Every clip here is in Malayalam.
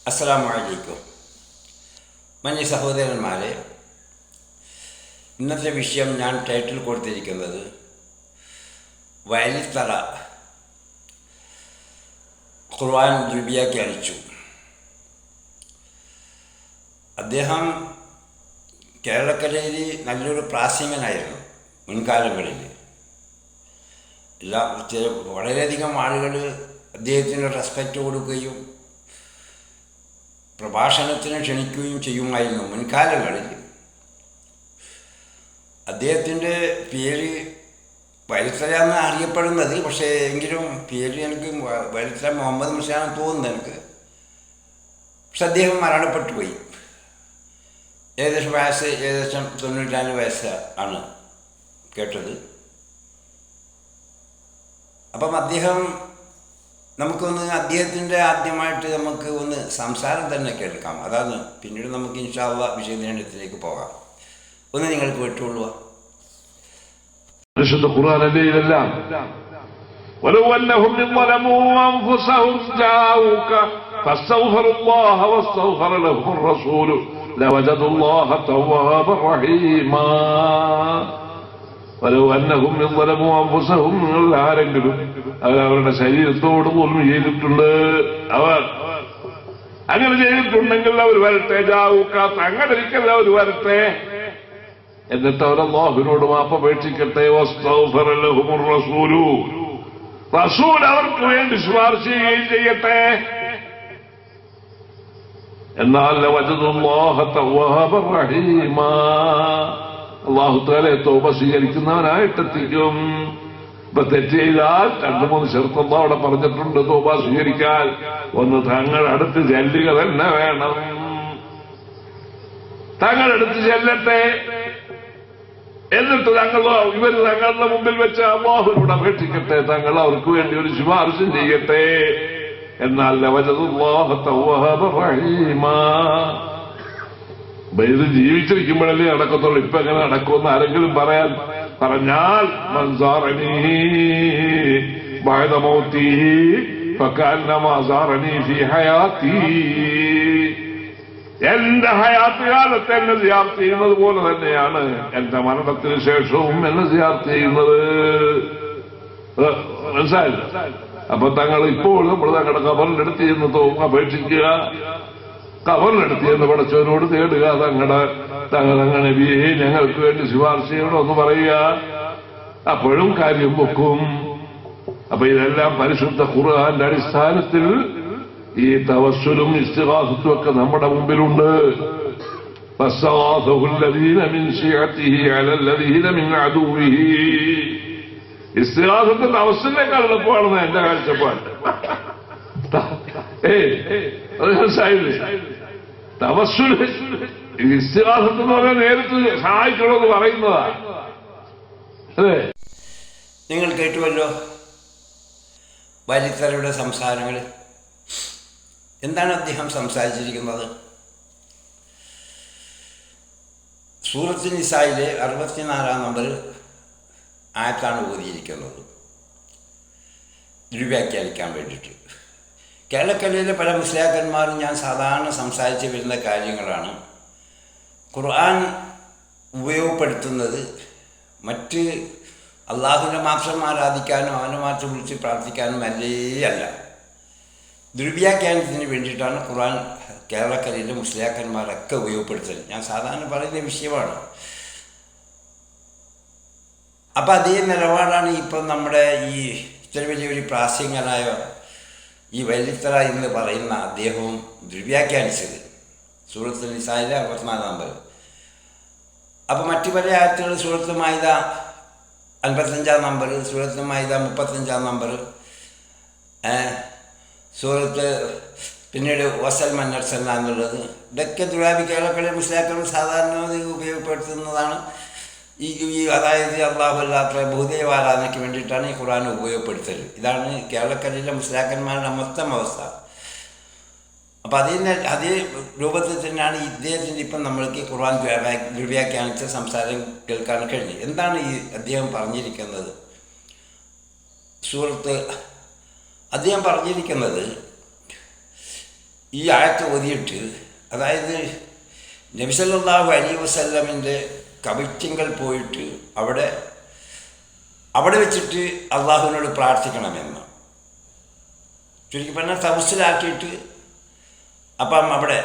അസ്സലാമു അലൈക്കും. മഞ്ഞ സഹോദരന്മാരെ, ഇന്നത്തെ വിഷയം ഞാൻ ടൈറ്റിൽ കൊടുത്തിരിക്കുന്നത് വയലിത്തറ ഖുർആൻ വ്യാഖ്യാനിച്ചു. അദ്ദേഹം കേരളക്കരയിൽ നല്ലൊരു പ്രാസംഗികനായിരുന്നു മുൻകാലങ്ങളിൽ. വളരെയധികം ആളുകൾ അദ്ദേഹത്തിന് റെസ്പെക്റ്റ് കൊടുക്കുകയും പ്രഭാഷണത്തിന് ക്ഷണിക്കുകയും ചെയ്യുമായിരുന്നു മുൻകാലങ്ങളിൽ. അദ്ദേഹത്തിൻ്റെ പേര് വയലിത്തറ എന്ന് അറിയപ്പെടുന്നത്, പക്ഷേ എങ്കിലും പേര് എനിക്ക് വയലിത്തറ മുഹമ്മദ് മുസ്ലിയാണെന്ന് തോന്നുന്നു എനിക്ക്. പക്ഷെ അദ്ദേഹം മരണപ്പെട്ടു പോയി. ഏകദേശം 94 വയസ്സ് ആണ് കേട്ടത്. അപ്പം നമുക്കൊന്ന് അദ്ദേഹത്തിൻ്റെ ആദ്യമായിട്ട് നമുക്ക് ഒന്ന് സംസാരം തന്നെ കേൾക്കാം. അതാണ് പിന്നീട് നമുക്ക് ഇൻഷാ അല്ലാഹ് വിശദീകരണത്തിലേക്ക് പോകാം. ഒന്ന് നിങ്ങൾക്ക് വിട്ടുകൊള്ളുക. പരിശുദ്ധ ഖുർആനിലെ ഇതെല്ലാം ولو أنهم ظلموا أنفسهم جاءوك فاستغفروا الله واستغفر لهم الرسول لوجدوا الله توابا رحيما. ولو أنهم ظلموا أنفسهم ആരെങ്കിലും അവരവരുടെ ശരീരത്തോട് ദുൽമ ചെയ്തിട്ടുണ്ട്, അവർ അങ്ങനെ ചെയ്തിട്ടുണ്ടെങ്കിൽ അവർ വരട്ടെ. ജാവൂക്ക, അങ്ങനെ ഒരിക്കലും അവർ വരട്ടെ, എന്നിട്ട് അവർ അല്ലാഹുവിനോട് മാപ്പപേക്ഷിക്കട്ടെ. വസ്തഗ്ഫറ ലഹുമുർ റസൂലു, റസൂൽ അവർക്ക് വേണ്ടി ശുപാർശ ചെയ്യുകയും ചെയ്യട്ടെ. എന്നാൽ ലവജദുല്ലാഹ തവ്വാബർ റഹീമാ, അല്ലാഹു തആല തൗബ സ്വീകരിക്കുന്നവനായിട്ടെത്തിക്കും. ഇപ്പൊ തെറ്റ് ചെയ്താൽ 2-3 ഷർത്ത് അവിടെ പറഞ്ഞിട്ടുണ്ട് തൗബ സ്വീകരിക്കാൻ. ഒന്ന്, തങ്ങൾ അടുത്ത് ചെല്ലുക തന്നെ വേണം. തങ്ങൾ അടുത്ത് ചെല്ലട്ടെ, എന്നിട്ട് ഇവർ തങ്ങളുടെ മുമ്പിൽ വെച്ച് അല്ലാഹുവിനോട് അപേക്ഷിക്കട്ടെ, തങ്ങൾ അവർക്ക് വേണ്ടി ഒരു ശുപാർശ ചെയ്യട്ടെ. എന്നാൽ ലവജദുല്ലാഹ തവ്വാബർ റഹീമാ. ഇത് ജീവിച്ചിരിക്കുമ്പോഴല്ലേ നടക്കത്തുള്ളൂ. ഇപ്പൊ എങ്ങനെ നടക്കുമെന്ന് ആരെങ്കിലും പറഞ്ഞാൽ മൻസാറനീ ബഅദ മൗതിഹി ഫകഅന്നമാ സാറനീ ഫീ ഹയാതീ, എന്റെ ഹയാത്ത് കാലത്ത് എന്നെ സിയാറത്ത് ചെയ്യുന്നത് പോലെ തന്നെയാണ് എന്റെ മരണത്തിന് ശേഷവും എന്നെ സിയാറത്ത് ചെയ്യുന്നത്. മനസ്സിലായില്ല? അപ്പൊ തങ്ങൾ ഇപ്പോൾ നമ്മൾ തങ്ങളുടെ ഖബറിലെടുത്ത് ചെന്ന് അപേക്ഷിക്കുക, ഖബറിലെടുത്ത് ചെന്ന് പടച്ചവനോട് തേടുക, തങ്ങൾ നബിയെ ഞങ്ങൾക്ക് വേണ്ടി ശുപാർശ ചെയ്യണമെന്ന് പറയുക. അപ്പോഴും കാര്യം വെക്കും. അപ്പൊ ഇതെല്ലാം പരിശുദ്ധ ഖുർആന്റെ അടിസ്ഥാനത്തിൽ ഈ തവസ്സുലും ഇസ്തിഗാസത്തും ഒക്കെ നമ്മുടെ മുമ്പിലുണ്ട്. ഇസ്തിഗാസത്ത് തവസ്സുലിനേക്കാൾ എളുപ്പമാണെന്ന് എന്റെ കാഴ്ചപ്പാട്. അത് മനസ്സിലായില്ലേ? തവസ്സുല് ഇസ്തിഗാസത്ത് എന്ന് പറഞ്ഞാൽ നേരിട്ട് സഹായിക്കണമെന്ന് പറയുന്നതാ. അതെ, നിങ്ങൾ കേട്ടുവല്ലോ വയലിത്തറയുടെ സംസാരങ്ങൾ. എന്താണ് അദ്ദേഹം സംസാരിച്ചിരിക്കുന്നത്? സൂറത്ത് നിസായിലെ 64 നമ്പർ ആയത്താണ് ഓതിയിരിക്കുന്നത് വ്യാഖ്യാനിക്കാൻ വേണ്ടിയിട്ട്. കേരളക്കരയിലെ പല മുസ്ലിയാക്കന്മാരും ഞാൻ സാധാരണ സംസാരിച്ച് വരുന്ന കാര്യങ്ങളാണ്. ഖുർആൻ ഉപയോഗപ്പെടുത്തുന്നത് മറ്റ് അള്ളാഹുവിനെ മാത്രം ആരാധിക്കാനോ അവനെ മാത്രം വിളിച്ച് പ്രാർത്ഥിക്കാനും അല്ല, ദുർവ്യാഖ്യാനത്തിന് വേണ്ടിയിട്ടാണ് ഖുർആൻ കേരളക്കരയിലെ മുസ്ലിയാക്കന്മാരൊക്കെ ഉപയോഗപ്പെടുത്തുന്നത്. ഞാൻ സാധാരണ പറയുന്ന വിഷയമാണ്. അപ്പം അതേ നിലപാടാണ് ഇപ്പം നമ്മുടെ ഈ ഇത്ര വലിയൊരു പ്രാസംഗികനായ ഈ വയലിത്തറ എന്ന് പറയുന്ന അദ്ദേഹവും ദുർവ്യാഖ്യാനിച്ചത്. സൂറത്തുൽ നിസായിലെ 64 നമ്പർ. അപ്പം മറ്റു പല ആയത്തുകൾ സൂറത്ത് മാഇദ 55 നമ്പർ, സൂറത്ത് മാഇദ 35 നമ്പർ, സൂറത്ത് പിന്നീട് വസൽ മന്നർസല്ല എന്നുള്ളത്, ഇതൊക്കെ കേരളക്കരയിലെ മുസ്ലിയാക്കൾ സാധാരണ ഉപയോഗപ്പെടുത്തുന്നതാണ്. അതായത് അള്ളാഹു അല്ലാത്ത ഭൂദേവാരാധനയ്ക്ക് വേണ്ടിയിട്ടാണ് ഈ ഖുർആൻ ഉപയോഗപ്പെടുത്തൽ. ഇതാണ് കേരളക്കരയിലെ മുസ്ലിയാക്കന്മാരുടെ മൊത്തം അവസ്ഥ. അപ്പം അതേ രൂപത്തിൽ തന്നെയാണ് ഇദ്ദേഹത്തിൻ്റെ ഇപ്പം നമ്മൾക്ക് ഖുർആൻ ദുർവ്യാഖ്യാനിച്ച സംസാരം കേൾക്കാൻ കഴിഞ്ഞു. എന്താണ് ഈ അദ്ദേഹം പറഞ്ഞിരിക്കുന്നത്? അദ്ദേഹം പറഞ്ഞിരിക്കുന്നത് ഈ ആയത്ത് ഓതിയിട്ട്, അതായത് നബി സല്ലല്ലാഹു അലൈഹി വസല്ലമിൻ്റെ കബറ്റിങ്കൽ പോയിട്ട് അവിടെ വെച്ചിട്ട് അള്ളാഹുവിനോട് പ്രാർത്ഥിക്കണമെന്ന് ചുരുക്കി പറഞ്ഞാൽ തവസ്സിലാക്കിയിട്ട്, അപ്പം അവിടെ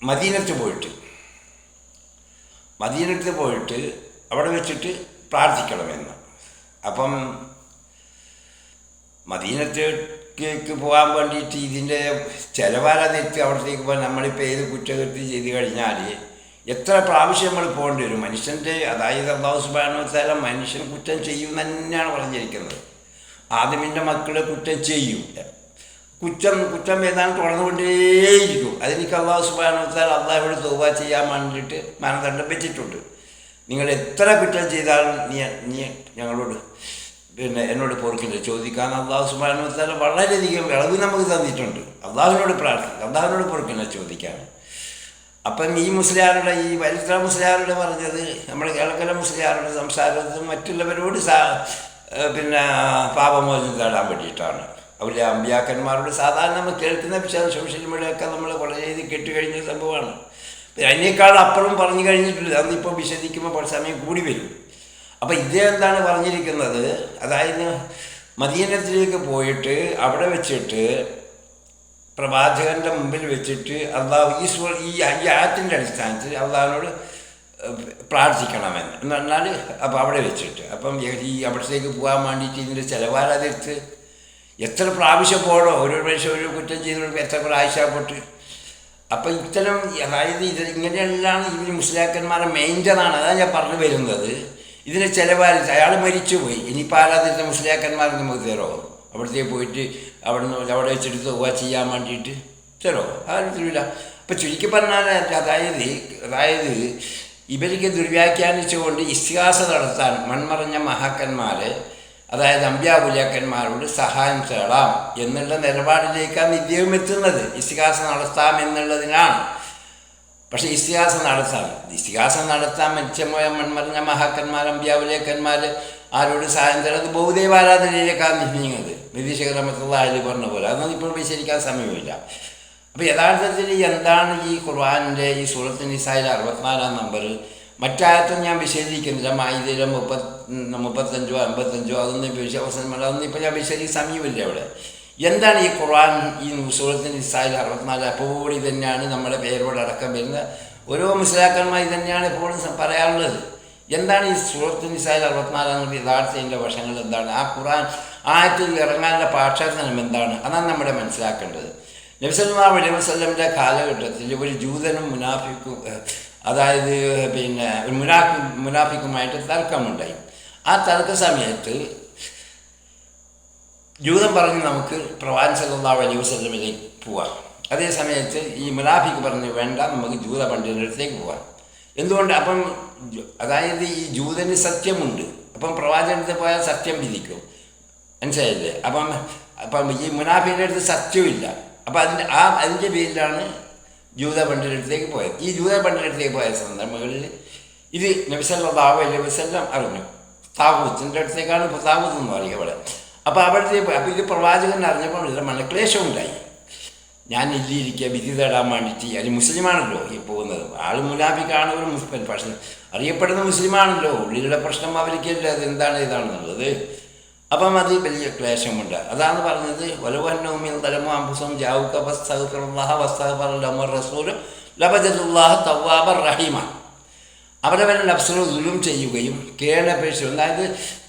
മദീനത്ത് പോയിട്ട് അവിടെ വെച്ചിട്ട് പ്രാർത്ഥിക്കണമെന്ന്. അപ്പം മദീനത്തേക്ക് പോകാൻ വേണ്ടിയിട്ട് ഇതിൻ്റെ ചിലവാരാതെത്തി അവിടത്തേക്ക് പോകാൻ നമ്മളിപ്പോൾ ഏത് കുറ്റകൃത്യം ചെയ്ത് കഴിഞ്ഞാൽ എത്ര പ്രാവശ്യം നമ്മൾ പോകേണ്ടി വരും. മനുഷ്യൻ്റെ, അതായത് അല്ലാഹു സുബ്ഹാനഹു വ തആല മനുഷ്യൻ കുറ്റം ചെയ്യും തന്നെയാണ് പറഞ്ഞിരിക്കുന്നത്. ആദമിൻ്റെ മക്കൾ കുറ്റം ചെയ്യും, കുറ്റം ഏതാണ്ട് തുടർന്നുകൊണ്ടേയിരിക്കും. അതെനിക്ക് അല്ലാഹു സുബ്ഹാനഹു വ തആല അള്ളാഹുവോട് തൗബ ചെയ്യാൻ വേണ്ടിയിട്ട് മാനദണ്ഡം വെച്ചിട്ടുണ്ട്. നിങ്ങൾ എത്ര കുറ്റം ചെയ്താലും നീ ഞങ്ങളോട് എന്നോട് പൊറുക്കില്ല ചോദിക്കാൻ അല്ലാഹു സുബ്ഹാനഹു വ തആല വളരെയധികം ഇളവ് നമുക്ക് തന്നിട്ടുണ്ട്. അള്ളാഹുവിനോട് പ്രാർത്ഥിക്കുക, അള്ളാഹുവിനോട് പൊറുക്കില്ല ചോദിക്കാൻ. അപ്പം ഈ മുസ്ലിയാരുടെ, ഈ വലിയ മുസ്ലിയാരുടെ പറഞ്ഞത്, നമ്മുടെ കേരളത്തിലെ മുസ്ലിയാരുടെ സംസാരത്തിൽ മറ്റുള്ളവരോട് പാപമോചനം തേടാൻ വേണ്ടിയിട്ടാണ്. അവരുടെ അമ്പിയാക്കന്മാരോട് സാധാരണ നമ്മൾ കേൾക്കുന്ന വിഷയം സോഷ്യൽ മീഡിയയൊക്കെ നമ്മൾ വളരെ കേട്ട് കഴിഞ്ഞ സംഭവമാണ്. അതിനേക്കാൾ അപ്പുറം പറഞ്ഞു കഴിഞ്ഞിട്ടില്ല. അന്നിപ്പോൾ വിശദിക്കുമ്പോൾ സമയം കൂടി വരും. അപ്പം ഇതെന്താണ് പറഞ്ഞിരിക്കുന്നത്, അതായത് മദീനത്തിലേക്ക് പോയിട്ട് അവിടെ വെച്ചിട്ട് പ്രവാചകൻ്റെ മുമ്പിൽ വെച്ചിട്ട് അള്ളാഹു ഈ ആയത്തിൻ്റെ അടിസ്ഥാനത്തിൽ അള്ളാഹുവിനോട് പ്രാർത്ഥിക്കണമെന്ന് എന്ന് പറഞ്ഞാൽ, അപ്പം അവിടെ വെച്ചിട്ട്, അപ്പം ഈ അവിടത്തേക്ക് പോകാൻ വേണ്ടിയിട്ട് ഇതിൻ്റെ ചിലവാരാതിരുത്ത് എത്ര പ്രാവശ്യം പോകണോ, ഒരു പ്രാവശ്യം ഒരു കുറ്റം ചെയ്ത് എത്ര പ്രാവശ്യപ്പെട്ട്. അപ്പം ഇത്തരം, അതായത് ഇങ്ങനെയെല്ലാം ഇവർ മുസ്ലിയാക്കന്മാരുടെ മെയിൻ്റെതാണ്. അതാണ് ഞാൻ പറഞ്ഞു വരുന്നത്. ഇതിനെ ചിലവാരിച്ച് അയാൾ മരിച്ചുപോയി, ഇനിയിപ്പോൾ ആരാധന മുസ്ലിയാക്കന്മാർ നമുക്ക് തരുമോ? അവിടത്തേക്ക് പോയിട്ട് അവിടെ വെച്ചിട്ട് തൗബ ചെയ്യാൻ വേണ്ടിയിട്ട് തരുമോ? ആരും തരില്ല. അപ്പം ചുരുക്കി പറഞ്ഞാൽ, അതായത് ഇവർക്ക് ദുർവ്യാഖ്യാനിച്ചുകൊണ്ട് ഇസ്തിഹാസ നടത്താൻ മൺമറഞ്ഞ മഹാക്കന്മാർ, അതായത് അമ്പ്യാവുലിയാക്കന്മാരോട് സഹായം തേടാം എന്നുള്ള നിലപാടിലേക്കാണ് ഇദ്ദേഹം എത്തുന്നത്. ഇസ്തിഹാസ നടത്താം എന്നുള്ളതിനാണ്. പക്ഷേ ഇസ്തിഹാസം നടത്താൻ മരിച്ചുപോയ മൺമറഞ്ഞ മഹാക്കന്മാർ, അമ്പ്യാവുലിയാക്കന്മാർ ആരോട് സഹായം തേടാതെ ബഹുദൈവാരാധനയിലേക്കാണ് നീങ്ങുന്നത്. നിതീഷ് റഹ്മത്തുള്ളാഹി പറഞ്ഞ പോലെ. അതൊന്നും ഇപ്പോൾ വിശദീകരിക്കാൻ സമയമില്ല. അപ്പോൾ യഥാർത്ഥത്തിൽ എന്താണ് ഈ ഖുർആനിൻ്റെ ഈ സൂറത്തുൻ നിസായിലെ 64-ാം നമ്പർ, മറ്റായത്തും ഞാൻ വിശദീകരിക്കുന്നില്ല. മാഇദയിലെ 35-ഓ 55-ഓ അതൊന്നും അതൊന്നും ഇപ്പോൾ ഞാൻ വിശദീകരിക്കാൻ സമയമില്ല. അവിടെ എന്താണ് ഈ ഖുർആൻ, ഈ സൂറത്തുൻ നിസായിലെ 64 അപ്പോൾ ഇതന്നെയാണ് നമ്മുടെ പേരോടടക്കം വരുന്ന ഓരോ മുസ്ലിയാക്കന്മാർ ഇതന്നെയാണ് എപ്പോഴും പറയാറുള്ളത്. എന്താണ് ഈ സൂറത്തുൻ നിസായിലെ 64 യഥാർത്ഥത്തിൻ്റെ വശങ്ങൾ എന്താണ്? ആ ഖുർആൻ ആയത്തിൽ ഇറങ്ങാനുള്ള പാഠ്യാർത്ഥനം എന്താണ്? അതാണ് നമ്മുടെ മനസ്സിലാക്കേണ്ടത്. നബി സല്ലല്ലാഹു അലൈഹി വസല്ലമിൻ്റെ കാലഘട്ടത്തിൽ ഒരു ജൂതനും മുനാഫിക്കും, അതായത് മുനാഫിക്കുമായിട്ട് തർക്കമുണ്ടായി. ആ തർക്ക സമയത്ത് ജൂതൻ പറഞ്ഞു നമുക്ക് പ്രവാചകൻ സല്ലല്ലാഹു അലൈഹി വസല്ലമിലേക്ക് പോവാം. അതേ സമയത്ത് ഈ മുനാഫിക്ക് പറഞ്ഞു വേണ്ട, നമുക്ക് ജൂത പണ്ഡിതൻ്റെ അടുത്തേക്ക് പോവാം. എന്തുകൊണ്ട്? അപ്പം അതായത് ഈ ജൂതന് സത്യമുണ്ട്, അപ്പം പ്രവാചകൻ്റെ പോയാൽ സത്യം വിധിക്കും, മനസ്സിലായില്ലേ? അപ്പം ഈ മുനാഫിൻ്റെ അടുത്ത് സത്യമില്ല. അപ്പം അതിൻ്റെ പേരിലാണ് ജൂത പണ്ഡിതടുത്തേക്ക് പോയത്. ഈ ജൂത പണ്ഡിതടുത്തേക്ക് പോയ സന്ദർഭങ്ങളിൽ ഇത് നബി സല്ലല്ലാഹു അലൈഹി വസല്ലം അറിഞ്ഞു. താവൂത്തിൻ്റെ അടുത്തേക്കാണ് ഇപ്പോൾ താവൂത്ത് എന്ന് പറയുക അവിടെ. അപ്പോൾ അവിടത്തേക്ക് അപ്പോൾ ഇത് പ്രവാചകൻ അറിഞ്ഞപ്പോൾ ഇതിൽ മനക്ലേശം ഉണ്ടായി. ഞാൻ ഇല്ലിരിക്കുക വിധി തേടാൻ വേണ്ടിയിട്ട്. അത് മുസ്ലിമാണല്ലോ ഈ പോകുന്നത്. ആൾ മുനാഫിക്കാണ് ഒരു മുസ്ലിം, പക്ഷേ അറിയപ്പെടുന്ന മുസ്ലിമാണല്ലോ. ഉള്ളിലുള്ള പ്രശ്നം അവർക്കില്ല, അത് എന്താണ് ഇതാണെന്നുള്ളത്. അപ്പം അത് വലിയ ക്ലേശമുണ്ട്. അതാണ് പറഞ്ഞത്, വലവന്നൗമിൻ തലമു അംഫുസഹും ജാഊക ഫസ്തഗ്ഫിറുല്ലാഹ വസ്തഗ്ഫറ ലഹുർ റസൂലു ലവജദുല്ലാഹ തവ്വാബർ റഹീമ. അവരവൻ നഫ്സിനോട് ദുൽം ചെയ്യുകയും കേണപേക്ഷിച്ചു, അതായത്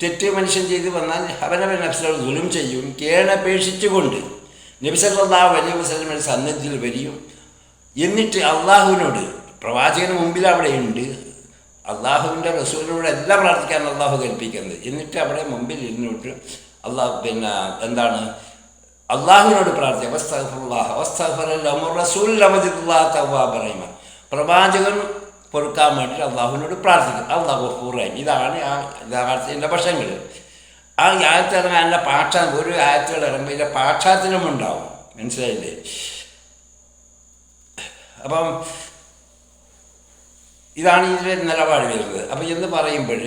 തെറ്റ് മനുഷ്യൻ ചെയ്തു വന്നാൽ അവനവൻ നഫ്സിനോട് ദുൽം ചെയ്യും കേണപേക്ഷിച്ചുകൊണ്ട് നബി സല്ലല്ലാഹു അലൈഹി വസല്ലമയുടെ സന്നിധിയിൽ വരികയും എന്നിട്ട് അള്ളാഹുവിനോട്, പ്രവാചകന് മുമ്പിൽ അവിടെ ഉണ്ട്, അള്ളാഹുവിൻ്റെ റസൂലിനോട് എല്ലാം പ്രാർത്ഥിക്കാൻ അള്ളാഹു കൽപ്പിക്കുന്നത്. എന്നിട്ട് അവിടെ മുമ്പിൽ ഇരുന്നിട്ട് എന്താണ് അള്ളാഹുവിനോട് പ്രാർത്ഥിക്കുക. പ്രവാചകൻ പൊറുക്കാൻ വേണ്ടിയിട്ട് അള്ളാഹുവിനോട് പ്രാർത്ഥിക്കും. അള്ളാഹു ഗഫൂറായി. ഇതാണ് ആ യഥാർത്ഥത്തിൻ്റെ വശങ്ങൾ. ആ ആയത്തിറങ്ങാനുള്ള ഒരു ആയത്തുകൾ ഇറങ്ങുമ്പോൾ ഇതിൻ്റെ പാഠാന്തരം ഉണ്ടാവും, മനസ്സിലായില്ലേ? അപ്പം ഇതാണ് ഇതിലെ നിലപാട് വരുന്നത്. അപ്പം എന്ന് പറയുമ്പോൾ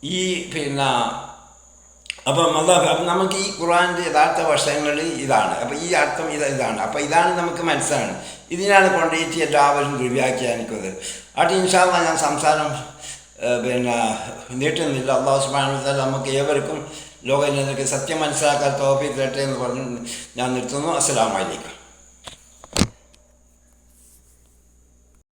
ഈ അപ്പം അപ്പം നമുക്ക് ഈ ഖുർആൻ്റെ യഥാർത്ഥ വശങ്ങൾ ഇതാണ്. അപ്പം ഈ അർത്ഥം ഇതാണ്. അപ്പം ഇതാണ് നമുക്ക് മനസ്സിലാണ്. ഇതിനാണ് കൊണ്ടുപോയിട്ട് എല്ലാവരും ദുർവ്യാഖ്യാനിക്കുന്നത്. അത് ഇൻഷാ അല്ലാഹ് ഞാൻ സംസാരം നീട്ടുന്നില്ല. അല്ലാഹു സുബ്ഹാനഹു വ തആല നമുക്ക് ഏവർക്കും ലോകജനതയ്ക്ക് സത്യം മനസ്സിലാക്കാൻ തൗഫീഖ് തരട്ടെ എന്ന് പറഞ്ഞു ഞാൻ നിർത്തുന്നു. അസ്സലാമു അലൈക്കും.